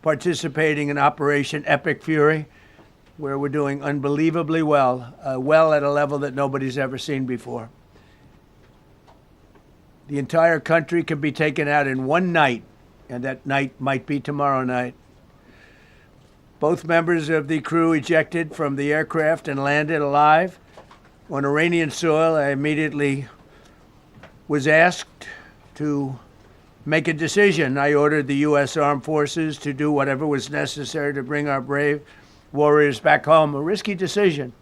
participating in Operation Epic Fury, where we're doing unbelievably well, well at a level that nobody's ever seen before. The entire country can be taken out in one night, and that night might be tomorrow night. Both members of the crew ejected from the aircraft and landed alive on Iranian soil. I immediately was asked to make a decision. I ordered the U.S. Armed Forces to do whatever was necessary to bring our brave warriors back home. A risky decision,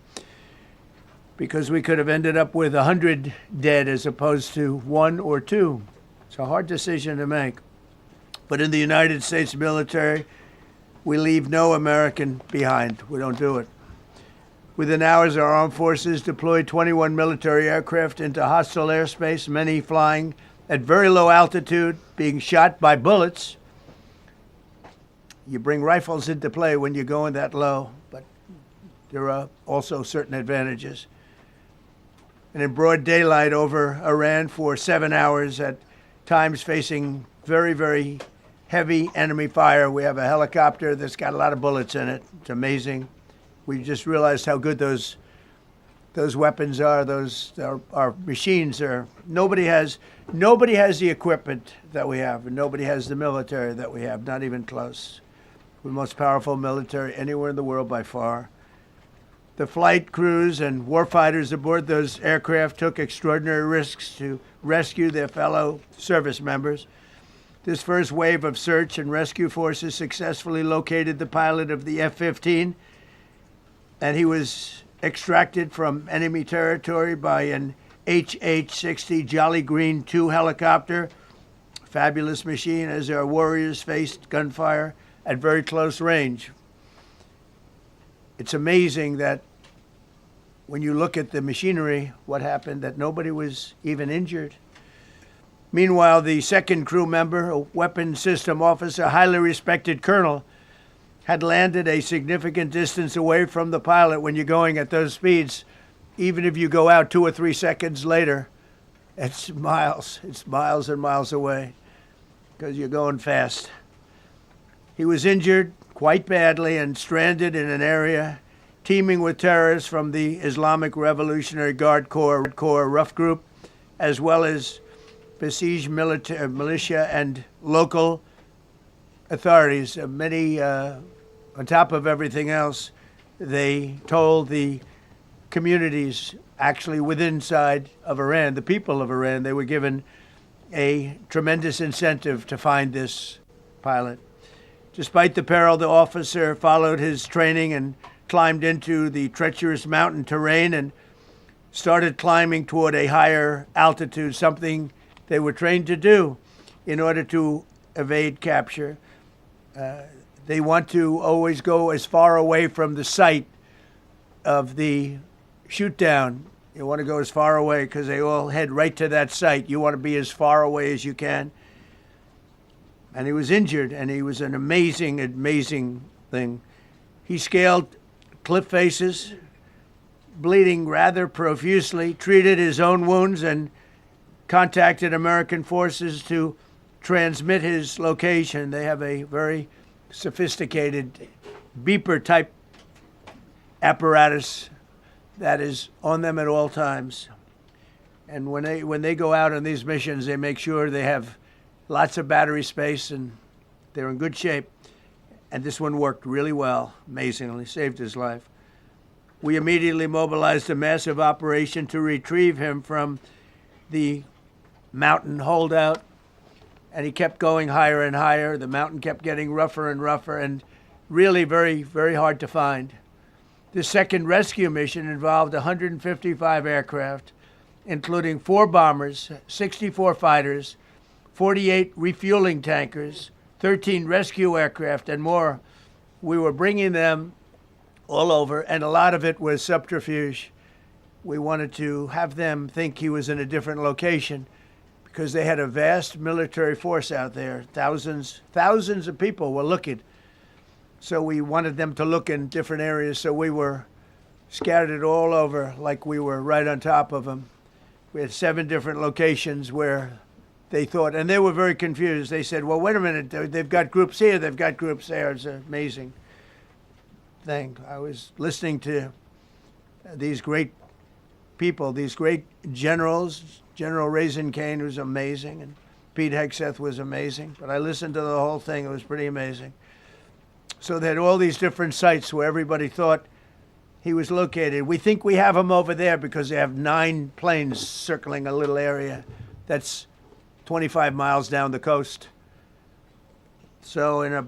because we could have ended up with 100 dead as opposed to 1 or 2. It's a hard decision to make. But in the United States military, we leave no American behind. We don't do it. Within hours, our armed forces deployed 21 military aircraft into hostile airspace, many flying at very low altitude, being shot by bullets. You bring rifles into play when you're going that low, but there are also certain advantages. And in broad daylight over Iran for 7 hours, at times facing very, very heavy enemy fire. We have a helicopter that's got a lot of bullets in it. It's amazing. We just realized how good those weapons are. Our machines are. Nobody has the equipment that we have, and nobody has the military that we have. Not even close. We're the most powerful military anywhere in the world by far. The flight crews and warfighters aboard those aircraft took extraordinary risks to rescue their fellow service members. This first wave of search and rescue forces successfully located the pilot of the F-15, and he was extracted from enemy territory by an HH-60 Jolly Green II helicopter. Fabulous machine as our warriors faced gunfire at very close range. It's amazing that when you look at the machinery, what happened, that nobody was even injured. Meanwhile, the second crew member, a weapons system officer, highly respected colonel, had landed a significant distance away from the pilot. When you're going at those speeds, even if you go out 2 or 3 seconds later, it's miles and miles away because you're going fast. He was injured quite badly and stranded in an area teeming with terrorists from the Islamic Revolutionary Guard Corps rough group, as well as besieged militia and local authorities. Many, on top of everything else, they told the communities actually within inside of Iran, the people of Iran, they were given a tremendous incentive to find this pilot. Despite the peril, the officer followed his training and climbed into the treacherous mountain terrain and started climbing toward a higher altitude, something they were trained to do in order to evade capture. They want to always go as far away from the site of the shoot down. You want to go as far away because they all head right to that site. You want to be as far away as you can. And he was injured, and he was an amazing, amazing thing. He scaled cliff faces, bleeding rather profusely, treated his own wounds, and contacted American forces to transmit his location. They have a very sophisticated beeper-type apparatus that is on them at all times. And when they go out on these missions, they make sure they have lots of battery space, and they're in good shape. And this one worked really well, amazingly, saved his life. We immediately mobilized a massive operation to retrieve him from the mountain holdout, and he kept going higher and higher. The mountain kept getting rougher and rougher, and really very, very hard to find. The second rescue mission involved 155 aircraft, including 4 bombers, 64 fighters, 48 refueling tankers, 13 rescue aircraft, and more. We were bringing them all over, and a lot of it was subterfuge. We wanted to have them think he was in a different location because they had a vast military force out there. Thousands of people were looking. So we wanted them to look in different areas, so we were scattered all over like we were right on top of them. We had 7 different locations where they thought, and they were very confused. They said, well, wait a minute, they've got groups here, they've got groups there. It's an amazing thing. I was listening to these great people, these great generals. General Raisin Cain was amazing, and Pete Hegseth was amazing. But I listened to the whole thing. It was pretty amazing. So they had all these different sites where everybody thought he was located. We think we have him over there because they have 9 planes circling a little area that's 25 miles down the coast. So in a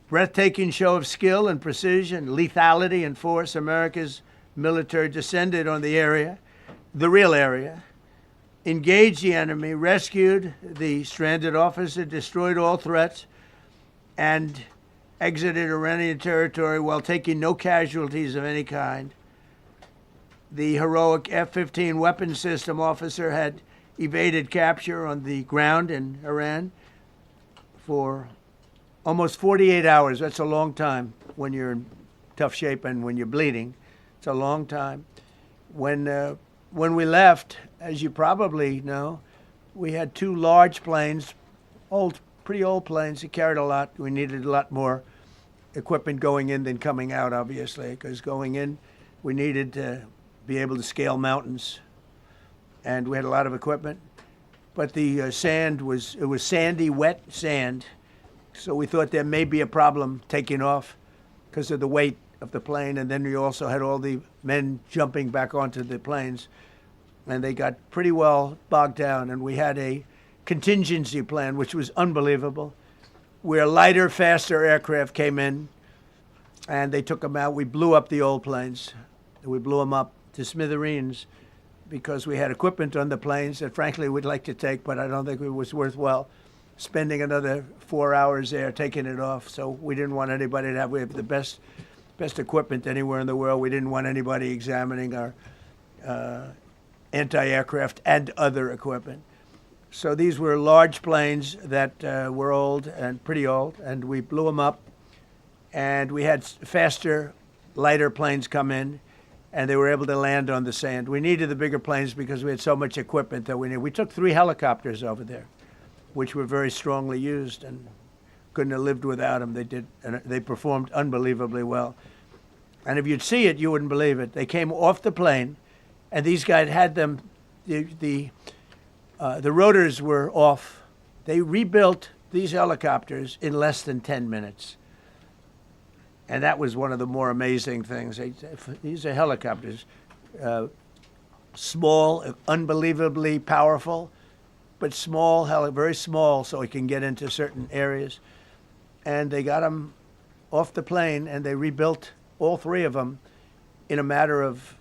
breathtaking show of skill and precision, lethality and force, America's military descended on the area, the real area, engaged the enemy, rescued the stranded officer, destroyed all threats, and exited Iranian territory while taking no casualties of any kind. The heroic F-15 weapon system officer had evaded capture on the ground in Iran for almost 48 hours. That's a long time when you're in tough shape and when you're bleeding. It's a long time. When we left, as you probably know, we had 2 large planes, pretty old planes that carried a lot. We needed a lot more equipment going in than coming out, obviously, because going in, we needed to be able to scale mountains, and we had a lot of equipment. But the sand was sandy, wet sand, so we thought there may be a problem taking off because of the weight of the plane, and then we also had all the men jumping back onto the planes, and they got pretty well bogged down, and we had a contingency plan, which was unbelievable, where lighter, faster aircraft came in, and they took them out. We blew up the old planes. We blew them up to smithereens because we had equipment on the planes that, frankly, we'd like to take, but I don't think it was worthwhile spending another 4 hours there taking it off. So we didn't want anybody to have, we have the best equipment anywhere in the world. We didn't want anybody examining our anti-aircraft and other equipment. So these were large planes that were old and pretty old, and we blew them up, and we had faster, lighter planes come in, and they were able to land on the sand. We needed the bigger planes because we had so much equipment that we needed. We took 3 helicopters over there, which were very strongly used and couldn't have lived without them. They did, and they performed unbelievably well. And if you'd see it, you wouldn't believe it. They came off the plane, and these guys had them, the rotors were off. They rebuilt these helicopters in less than 10 minutes. And that was one of the more amazing things. These are helicopters, small, unbelievably powerful, but small, very small, so it can get into certain areas. And they got them off the plane, and they rebuilt all 3 of them in a matter of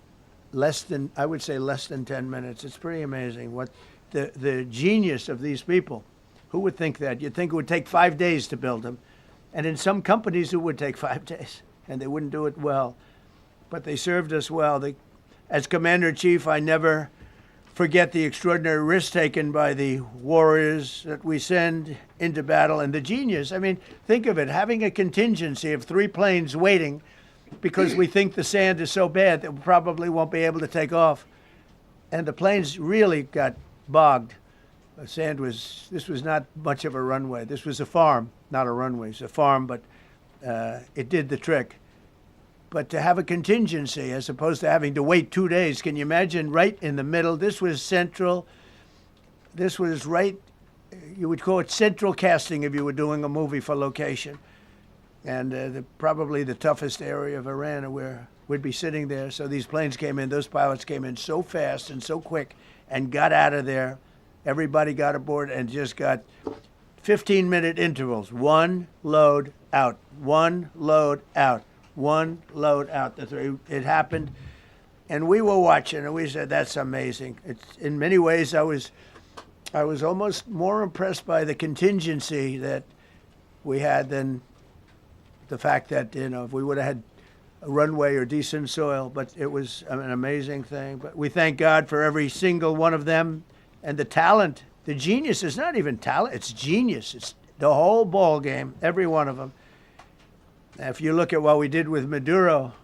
less than 10 minutes. It's pretty amazing what the genius of these people. Who would think that? You'd think it would take 5 days to build them. And in some companies, it would take 5 days, and they wouldn't do it well. But they served us well. As Commander-in-Chief, I never forget the extraordinary risk taken by the warriors that we send into battle, and the genius. I mean, think of it, having a contingency of 3 planes waiting because we think the sand is so bad that we probably won't be able to take off. And the planes really got bogged. This was not much of a runway. This was a farm, not a runway. It's a farm, but it did the trick. But to have a contingency as opposed to having to wait 2 days, can you imagine, right in the middle? This was central. This was right, you would call it central casting if you were doing a movie for location. And probably the toughest area of Iran where we'd be sitting there. So these planes came in, those pilots came in so fast and so quick and got out of there. Everybody got aboard and just got 15-minute intervals. 1 load out, 1 load out, 1 load out. It happened, and we were watching, and we said, "That's amazing." It's in many ways, I was almost more impressed by the contingency that we had than the fact that if we would have had a runway or decent soil. But it was an amazing thing. But we thank God for every single one of them. And the talent, the genius is not even talent, it's genius. It's the whole ball game, every one of them. If you look at what we did with Maduro,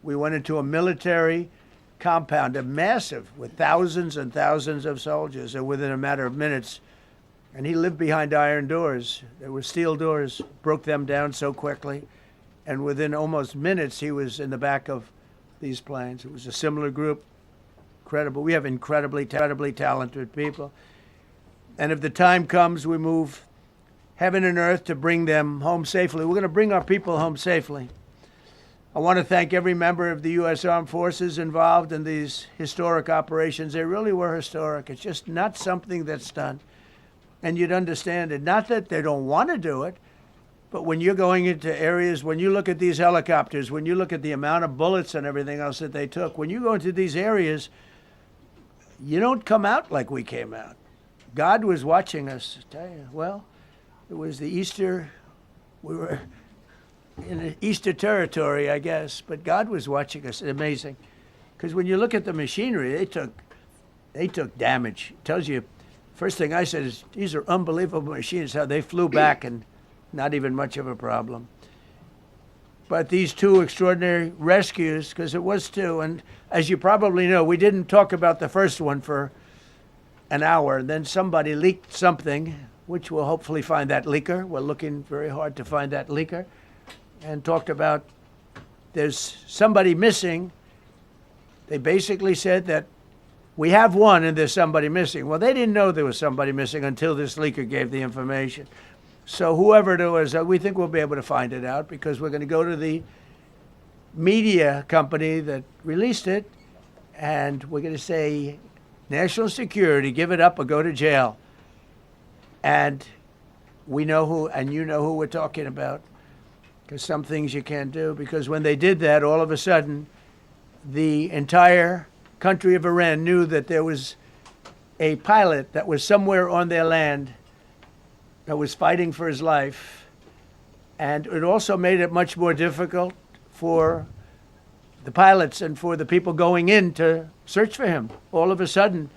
we went into a military compound, a massive, with thousands and thousands of soldiers. And within a matter of minutes, And he lived behind iron doors. There were steel doors, broke them down so quickly. And within almost minutes, he was in the back of these planes. It was a similar group. Incredible. We have incredibly talented people. And if the time comes, we move heaven and earth to bring them home safely. We're going to bring our people home safely. I want to thank every member of the U.S. Armed Forces involved in these historic operations. They really were historic. It's just not something that's done. And you'd understand it. Not that they don't want to do it, but when you're going into areas, when you look at these helicopters, when you look at the amount of bullets and everything else that they took, when you go into these areas, you don't come out like we came out. God was watching us. I tell you, well, it was the Easter, we were in Easter territory, I guess, but God was watching us. Amazing. Because when you look at the machinery, they took damage. It tells you, first thing I said is, these are unbelievable machines, how they flew back and not even much of a problem. But these two extraordinary rescues, because it was two, and as you probably know, we didn't talk about the first one for an hour, and then somebody leaked something, which we'll hopefully find that leaker. We're looking very hard to find that leaker, and talked about there's somebody missing. They basically said that we have one and there's somebody missing. Well, they didn't know there was somebody missing until this leaker gave the information. So whoever it was, we think we'll be able to find it out because we're going to go to the media company that released it, and we're going to say, national security, give it up or go to jail. And we know who, and you know who we're talking about, because some things you can't do. Because when they did that, all of a sudden, the entire country of Iran knew that there was a pilot that was somewhere on their land that was fighting for his life. And it also made it much more difficult for the pilots and for the people going in to search for him. All of a sudden,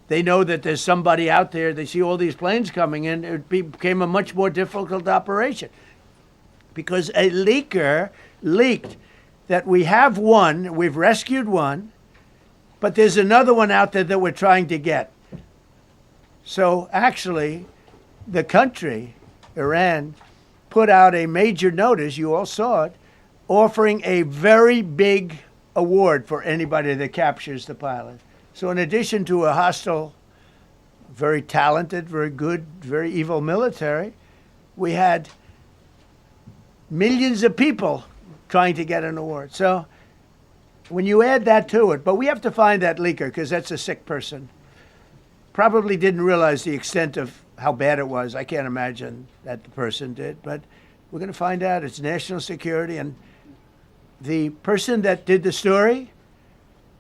they know that there's somebody out there. They see all these planes coming in. It became a much more difficult operation because a leaker leaked that we have one, we've rescued one, but there's another one out there that we're trying to get. So actually, the country, Iran, put out a major notice, you all saw it, offering a very big award for anybody that captures the pilot. So in addition to a hostile, very talented, very good, very evil military, we had millions of people trying to get an award. So when you add that to it, but we have to find that leaker because that's a sick person. Probably didn't realize the extent of how bad it was. I can't imagine that the person did, but we're going to find out. It's national security, and the person that did the story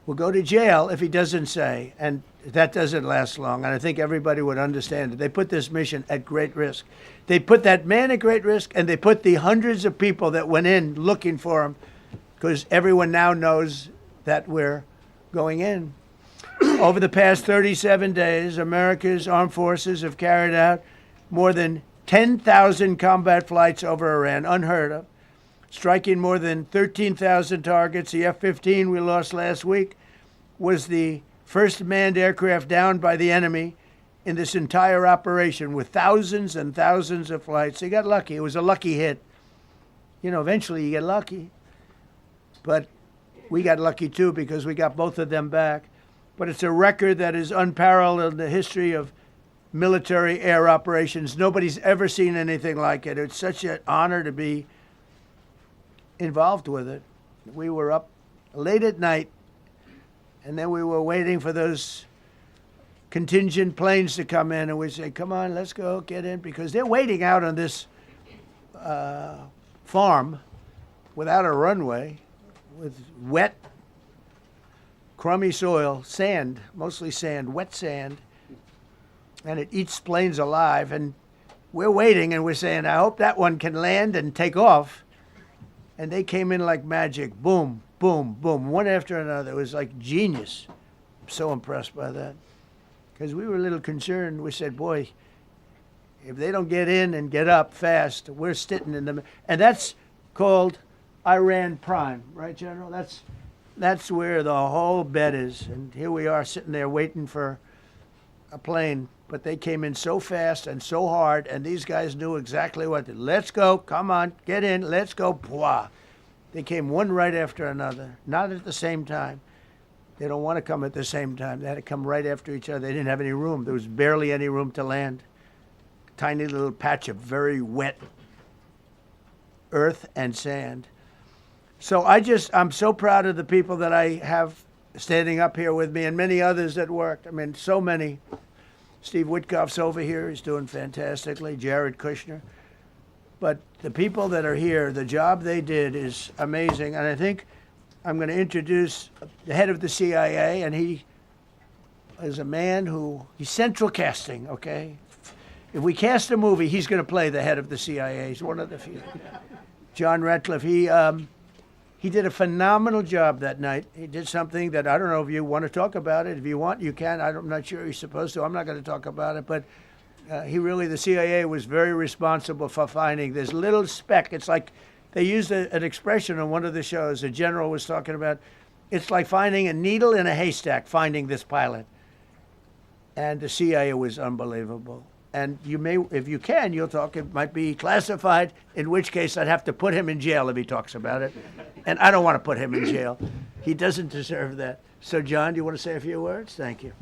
will go to jail if he doesn't say, and that doesn't last long, and I think everybody would understand it. They put this mission at great risk. They put that man at great risk, and they put the hundreds of people that went in looking for him, because everyone now knows that we're going in. Over the past 37 days, America's armed forces have carried out more than 10,000 combat flights over Iran, unheard of, striking more than 13,000 targets. The F-15 we lost last week was the first manned aircraft downed by the enemy in this entire operation with thousands and thousands of flights. They got lucky. It was a lucky hit. You know, eventually you get lucky. But we got lucky too because we got both of them back. But it's a record that is unparalleled in the history of military air operations. Nobody's ever seen anything like it. It's such an honor to be involved with it. We were up late at night, and then we were waiting for those contingent planes to come in, and we say, come on, let's go, get in, because they're waiting out on this farm without a runway, with wet, crummy soil, sand, mostly sand, wet sand, and it eats planes alive. And we're waiting, and we're saying, I hope that one can land and take off. And they came in like magic, boom, boom, boom, one after another. It was like genius. I'm so impressed by that. Because we were a little concerned. We said, boy, if they don't get in and get up fast, we're sitting in them. And that's called Iran Prime, right, General? That's where the whole bet is. And here we are sitting there waiting for a plane, but they came in so fast and so hard, and these guys knew exactly what to. Let's go, come on, get in, let's go. Pwah. They came one right after another, not at the same time. They don't want to come at the same time. They had to come right after each other. They didn't have any room. There was barely any room to land. Tiny little patch of very wet earth and sand. So I'm so proud of the people that I have standing up here with me and many others that worked. I mean, so many. Steve Witkoff's over here. He's doing fantastically. Jared Kushner. But the people that are here, the job they did is amazing. And I think I'm going to introduce the head of the CIA, and he is a man he's central casting, okay? If we cast a movie, he's going to play the head of the CIA. He's one of the few. John Ratcliffe, he did a phenomenal job that night. He did something that I don't know if you want to talk about it. If you want, you can. I'm not sure you're supposed to. I'm not going to talk about it. But the CIA was very responsible for finding this little speck. It's like they used an expression on one of the shows. A general was talking about, it's like finding a needle in a haystack, finding this pilot. And the CIA was unbelievable. And you may, if you can, you'll talk. It might be classified, in which case I'd have to put him in jail if he talks about it. And I don't want to put him in jail. He doesn't deserve that. So, John, do you want to say a few words? Thank you.